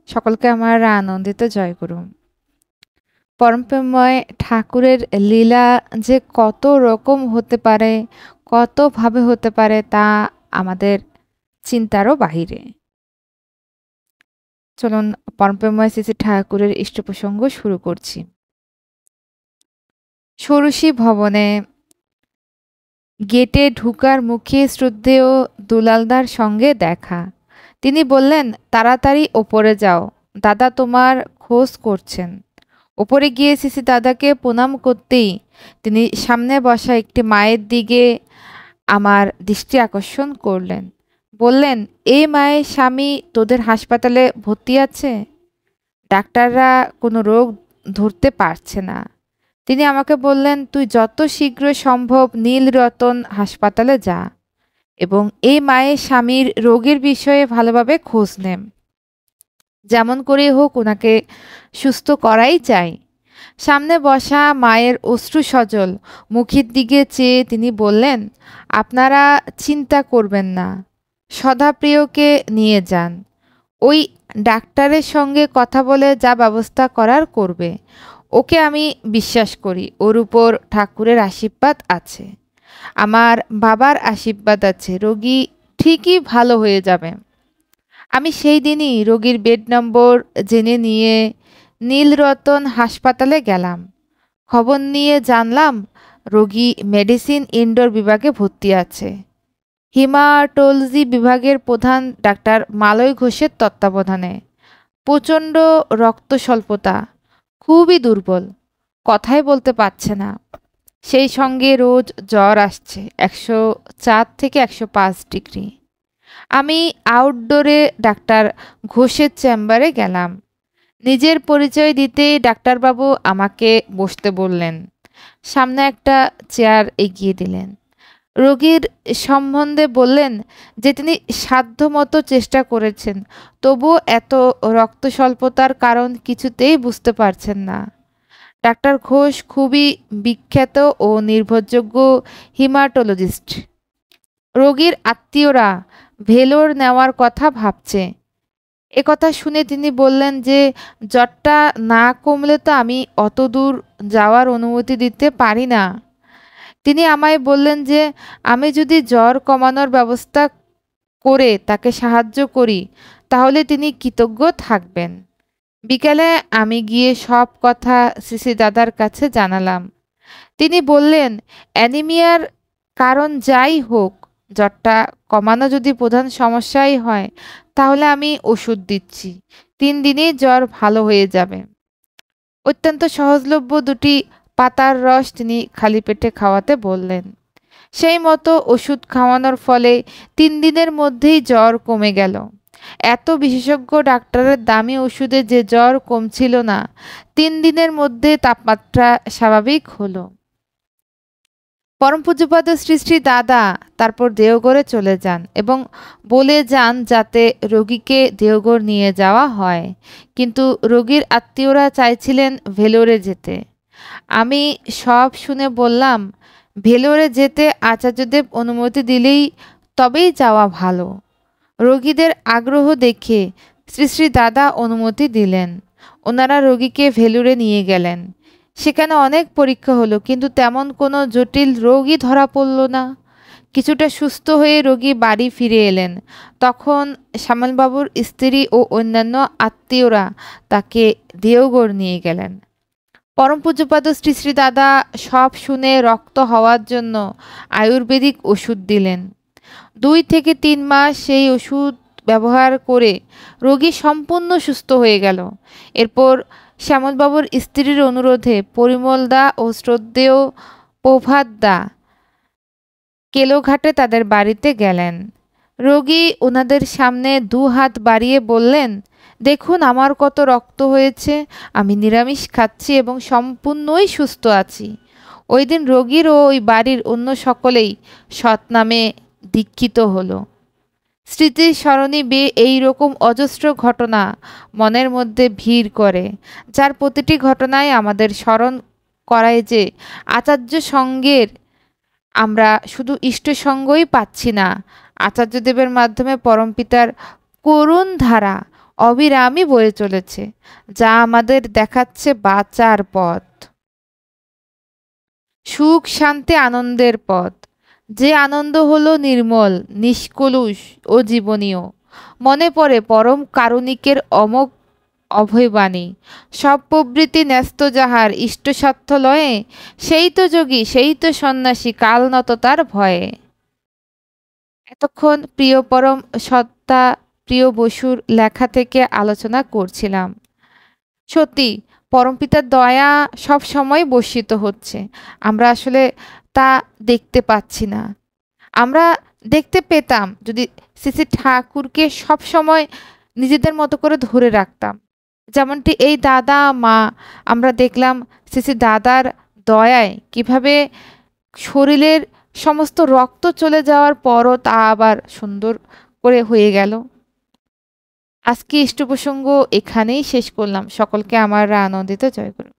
সকলকে আমার আনন্দিত জয়গুরু। পরমপ্রেমময় ঠাকুরের লীলা যে কত রকম হতে পারে, কতভাবে হতে পারে তা আমাদের চিন্তারও বাহিরে। চলুন পরমপ্রেমময় শ্রী শ্রী ঠাকুরের ইষ্টপ্রসঙ্গ শুরু করছি। ষোড়শী ভবনে গেটে ঢুকার মুখে শ্রদ্ধেয় দুলালদার সঙ্গে দেখা। তিনি বললেন, তাড়াতাড়ি ওপরে যাও, দাদা তোমার খোঁজ করছেন। ওপরে গিয়ে সিসি দাদাকে প্রণাম করতেই তিনি সামনে বসা একটি মায়ের দিকে আমার দৃষ্টি আকর্ষণ করলেন। বললেন, এই মায়ের স্বামী তোদের হাসপাতালে ভর্তি আছে, ডাক্তাররা কোনো রোগ ধরতে পারছে না। তিনি আমাকে বললেন, তুই যত শীঘ্র সম্ভব নীলরতন হাসপাতালে যা এবং এই মায়ের স্বামীর রোগের বিষয়ে ভালোভাবে খোঁজ নেম। যেমন করে হোক ওনাকে সুস্থ করাই চাই। সামনে বসা মায়ের অশ্রু সজল মুখের দিকে চেয়ে তিনি বললেন, আপনারা চিন্তা করবেন না, সদাপ্রিয়কে নিয়ে যান। ওই ডাক্তারের সঙ্গে কথা বলে যা ব্যবস্থা করার করবে। ওকে আমি বিশ্বাস করি, ওর উপর ঠাকুরের আশীর্বাদ আছে, আমার বাবার আশীর্বাদ আছে, রোগী ঠিকই ভালো হয়ে যাবে। আমি সেই দিনই রোগীর বেড নম্বর জেনে নিয়ে নীলরতন হাসপাতালে গেলাম। খবর নিয়ে জানলাম রোগী মেডিসিন ইনডোর বিভাগে ভর্তি আছে। হিমাটোলজি বিভাগের প্রধান ডাক্তার মালয় ঘোষের তত্ত্বাবধানে। প্রচণ্ড রক্ত স্বল্পতা, খুবই দুর্বল, কথাই বলতে পারছে না। সেই সঙ্গে রোজ জ্বর আসছে 104 থেকে 105 ডিগ্রি। আমি আউটডোরে ডাক্তার ঘোষের চেম্বারে গেলাম। নিজের পরিচয় দিতেই ডাক্তারবাবু আমাকে বসতে বললেন। সামনে একটা চেয়ার এগিয়ে দিলেন। রোগীর সম্বন্ধে বললেন যে তিনি সাধ্যমতো চেষ্টা করেছেন, তবুও এত রক্ত স্বল্পতার কারণ কিছুতেই বুঝতে পারছেন না। ডাক্তার ঘোষ খুবই বিখ্যাত ও নির্ভরযোগ্য হিমাটোলজিস্ট। রোগীর আত্মীয়রা ভেলোর নেওয়ার কথা ভাবছে। একথা শুনে তিনি বললেন যে জ্বরটা না কমলে তো আমি অত দূর যাওয়ার অনুমতি দিতে পারি না। তিনি আমায় বললেন যে আমি যদি জ্বর কমানোর ব্যবস্থা করে তাকে সাহায্য করি তাহলে তিনি কৃতজ্ঞ থাকবেন। বিকেলে আমি গিয়ে সব কথা সিসি দাদার কাছে জানালাম। তিনি বললেন, অ্যানিমিয়ার কারণ যাই হোক, জ্বরটা কমানো যদি প্রধান সমস্যাই হয় তাহলে আমি ওষুধ দিচ্ছি, 3 দিনেই জ্বর ভালো হয়ে যাবে। অত্যন্ত সহজলভ্য 2টি পাতার রস তিনি খালি পেটে খাওয়াতে বললেন। সেই মতো ওষুধ খাওয়ানোর ফলে 3 দিনের মধ্যেই জ্বর কমে গেল। এত বিশেষজ্ঞ ডাক্তারের দামি ওষুধে যে জ্বর কমছিল না, 3 দিনের মধ্যে তাপমাত্রা স্বাভাবিক হলো। পরম পূজ্যপাদ শ্রী শ্রী দাদা তারপর দেওঘরে চলে যান এবং বলে যান যাতে রোগীকে দেওঘর নিয়ে যাওয়া হয়, কিন্তু রোগীর আত্মীয়রা চাইছিলেন ভেলোরে যেতে। আমি সব শুনে বললাম, ভেলোরে যেতে আচার্যদেব অনুমতি দিলেই তবেই যাওয়া ভালো। রোগীদের আগ্রহ দেখে শ্রী শ্রী দাদা অনুমতি দিলেন। ওনারা রোগীকে ভেলোরে নিয়ে গেলেন। সেখানে অনেক পরীক্ষা হলো, কিন্তু তেমন কোনো জটিল রোগই ধরা পড়ল না। কিছুটা সুস্থ হয়ে রোগী বাড়ি ফিরে এলেন। তখন শ্যামলবাবুর স্ত্রী ও অন্যান্য আত্মীয়রা তাকে দেওঘর নিয়ে গেলেন। পরম পূজ্যপাদ শ্রী শ্রী দাদা সব শুনে রক্ত হওয়ার জন্য আয়ুর্বেদিক ওষুধ দিলেন। 2 থেকে 3 মাস সেই ওষুধ ব্যবহার করে রোগী সম্পূর্ণ সুস্থ হয়ে গেল। এরপর শ্যামলবাবুর স্ত্রীর অনুরোধে পরিমলদা ও শ্রদ্ধেয় প্রভাতদা কেলোঘাটে তাদের বাড়িতে গেলেন। রোগী ওনাদের সামনে 2 হাত বাড়িয়ে বললেন, দেখুন আমার কত রক্ত হয়েছে, আমি নিরামিষ খাচ্ছি এবং সম্পূর্ণই সুস্থ আছি। ওই দিন রোগীর ও ওই বাড়ির অন্য সকলেই সৎনামে দীক্ষিত হলো। স্মৃতির সরণি বেয়ে এই রকম অজস্র ঘটনা মনের মধ্যে ভিড় করে, যার প্রতিটি ঘটনায় আমাদের স্মরণ করায় যে আচার্য সঙ্গের আমরা শুধু ইষ্টসঙ্গই পাচ্ছি না, আচার্যদেবের মাধ্যমে পরমপিতার করুণ ধারা অবিরামই বয়ে চলেছে, যা আমাদের দেখাচ্ছে বাঁচার পথ, সুখ শান্তি আনন্দের পথ, যে আনন্দ হলো নির্মল, নিষ্কলুষ ও জীবনীয়। মনে পড়ে পরম কারুণিকের অমোঘ অভয়বাণী, সব প্রবৃত্তি ন্যস্ত যাহার ইষ্টস্বার্থ লয়ে, সেই তো যোগী, সেই তো সন্ন্যাসী, কাল নত তার ভয়ে। এতক্ষণ প্রিয় পরম সত্তা প্রিয় বসুর লেখা থেকে আলোচনা করছিলাম। সত্যি পরমপিতার দয়া সব সময় বর্ষিত হচ্ছে, আমরা আসলে তা দেখতে পাচ্ছি না। আমরা দেখতে পেতাম যদি শ্রী শ্রী ঠাকুরকে সব সময় নিজেদের মতো করে ধরে রাখতাম। যেমনটি এই দাদা মা, আমরা দেখলাম শ্রী শ্রী দাদার দয়ায় কিভাবে শরীরের সমস্ত রক্ত চলে যাওয়ার পরও তা আবার সুন্দর করে হয়ে গেল। আজকে ইষ্ট প্রসঙ্গ এখানেই শেষ করলাম। সকলকে আমার আনন্দিত জয় গুরু।